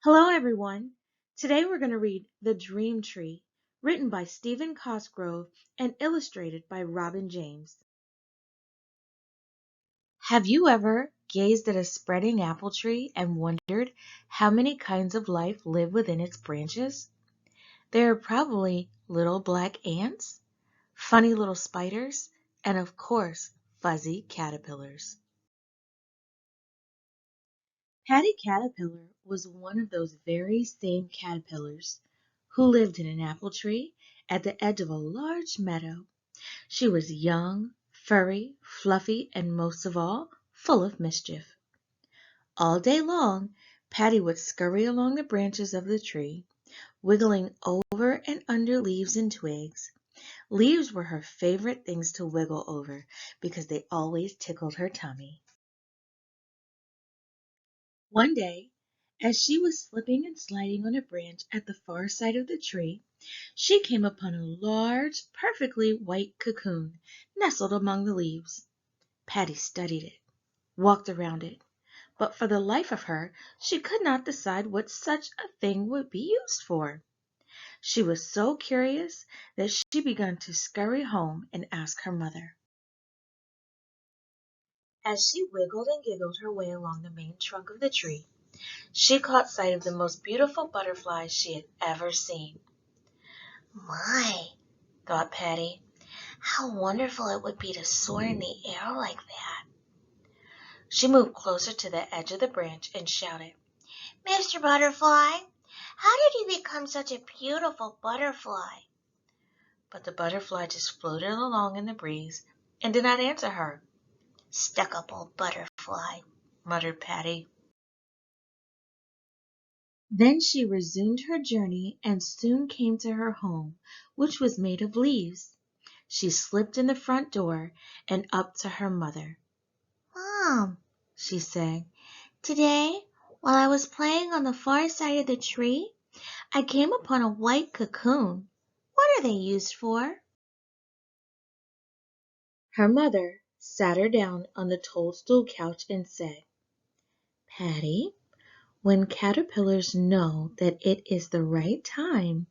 Hello, everyone. Today we're going to read The Dream Tree, written by Stephen Cosgrove and illustrated by Robin James. Have you ever gazed at a spreading apple tree and wondered how many kinds of life live within its branches? There are probably little black ants, funny little spiders, and of course, fuzzy caterpillars. Paddy Caterpillar was one of those very same caterpillars who lived in an apple tree at the edge of a large meadow. She was young, furry, fluffy, and most of all, full of mischief. All day long, Paddy would scurry along the branches of the tree, wiggling over and under leaves and twigs. Leaves were her favorite things to wiggle over because they always tickled her tummy. One day, as she was slipping and sliding on a branch at the far side of the tree, she came upon a large, perfectly white cocoon nestled among the leaves. Patty studied it, walked around it, but for the life of her she could not decide what such a thing would be used for. She was so curious that she began to scurry home and ask her mother. As she wiggled and giggled her way along the main trunk of the tree, she caught sight of the most beautiful butterflies she had ever seen. My, thought Patty, how wonderful it would be to soar in the air like that. She moved closer to the edge of the branch and shouted, Mr. Butterfly, how did you become such a beautiful butterfly? But the butterfly just floated along in the breeze and did not answer her. Stuck-up old butterfly, muttered Patty. Then she resumed her journey and soon came to her home, which was made of leaves. She slipped in the front door and up to her mother. Mom, she said, today, while I was playing on the far side of the tree, I came upon a white cocoon. What are they used for? Her mother sat her down on the toadstool couch and said, Patty, when caterpillars know that it is the right time,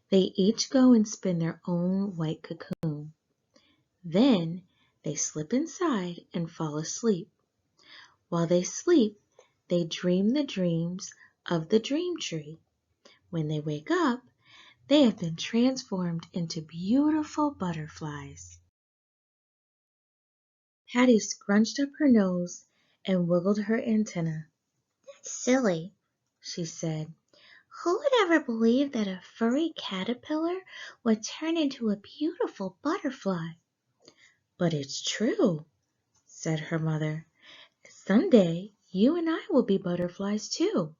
they each go and spin their own white cocoon. Then they slip inside and fall asleep. While they sleep, they dream the dreams of the dream tree. When they wake up, they have been transformed into beautiful butterflies. Patty scrunched up her nose and wiggled her antenna. That's silly, she said. Who would ever believe that a furry caterpillar would turn into a beautiful butterfly? But it's true, said her mother. Someday you and I will be butterflies too.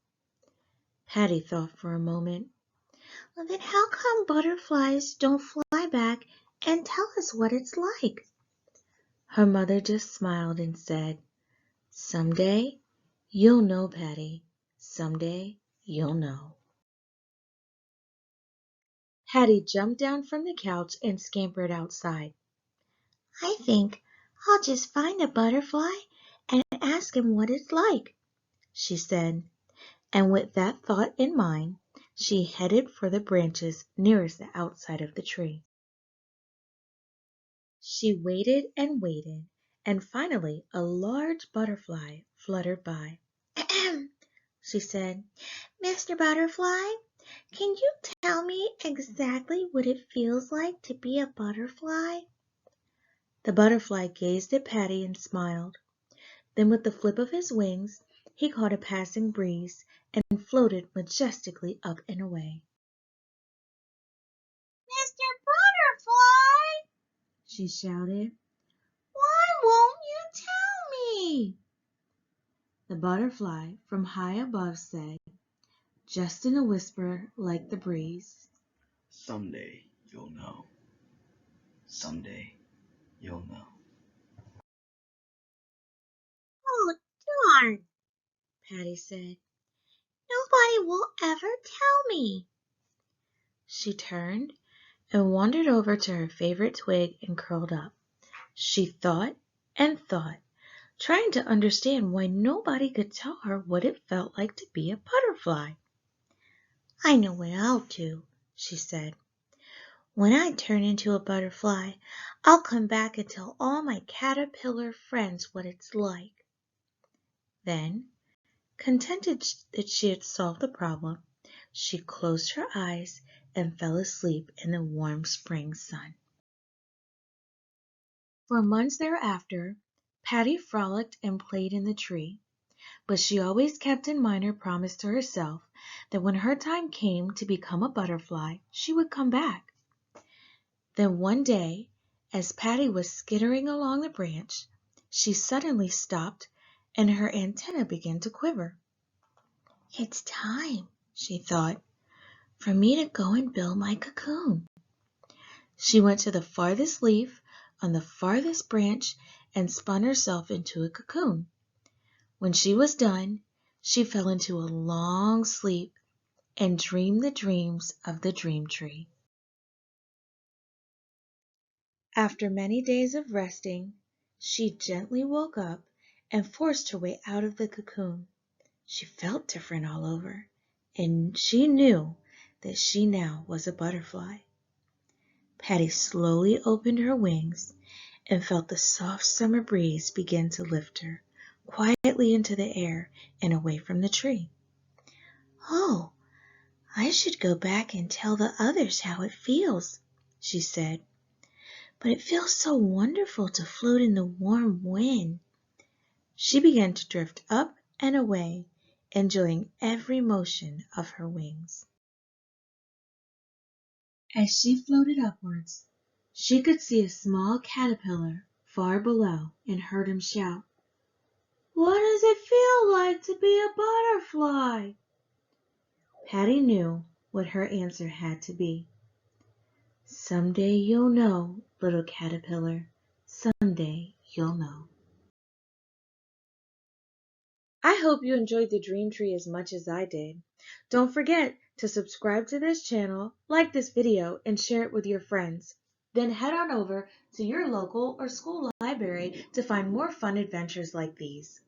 Patty thought for a moment. Well, then how come butterflies don't fly back and tell us what it's like? Her mother just smiled and said, Someday you'll know, Patty. Someday you'll know. Patty jumped down from the couch and scampered outside. I think I'll just find a butterfly and ask him what it's like, she said, and with that thought in mind, she headed for the branches nearest the outside of the tree. She waited and waited, and finally a large butterfly fluttered by. Ahem, she said, Mr. Butterfly, can you tell me exactly what it feels like to be a butterfly? The butterfly gazed at Patty and smiled. Then with the flip of his wings, he caught a passing breeze and floated majestically up and away. Mr. Butterfly, she shouted, why won't you tell me? The butterfly from high above said, just in a whisper like the breeze, Someday you'll know. Someday you'll know. Oh, darn, Patty said. Nobody will ever tell me. She turned and wandered over to her favorite twig and curled up. She thought and thought, trying to understand why nobody could tell her what it felt like to be a butterfly. I know what I'll do, she said. When I turn into a butterfly, I'll come back and tell all my caterpillar friends what it's like. Then, contented that she had solved the problem, she closed her eyes and fell asleep in the warm spring sun. For months thereafter, Patty frolicked and played in the tree, but she always kept in mind her promise to herself that when her time came to become a butterfly, she would come back. Then one day, as Patty was skittering along the branch, she suddenly stopped and her antenna began to quiver. It's time, she thought, for me to go and build my cocoon. She went to the farthest leaf on the farthest branch and spun herself into a cocoon. When she was done, she fell into a long sleep and dreamed the dreams of the dream tree. After many days of resting, she gently woke up and forced her way out of the cocoon. She felt different all over, and she knew that she now was a butterfly. Patty slowly opened her wings and felt the soft summer breeze begin to lift her quietly into the air and away from the tree. Oh, I should go back and tell the others how it feels, she said. But it feels so wonderful to float in the warm wind. She began to drift up and away, enjoying every motion of her wings. As she floated upwards, she could see a small caterpillar far below and heard him shout, "What does it feel like to be a butterfly?" Patty knew what her answer had to be. Someday you'll know, little caterpillar. Someday you'll know. I hope you enjoyed the dream tree as much as I did. Don't forget to subscribe to this channel, like this video, and share it with your friends. Then head on over to your local or school library to find more fun adventures like these.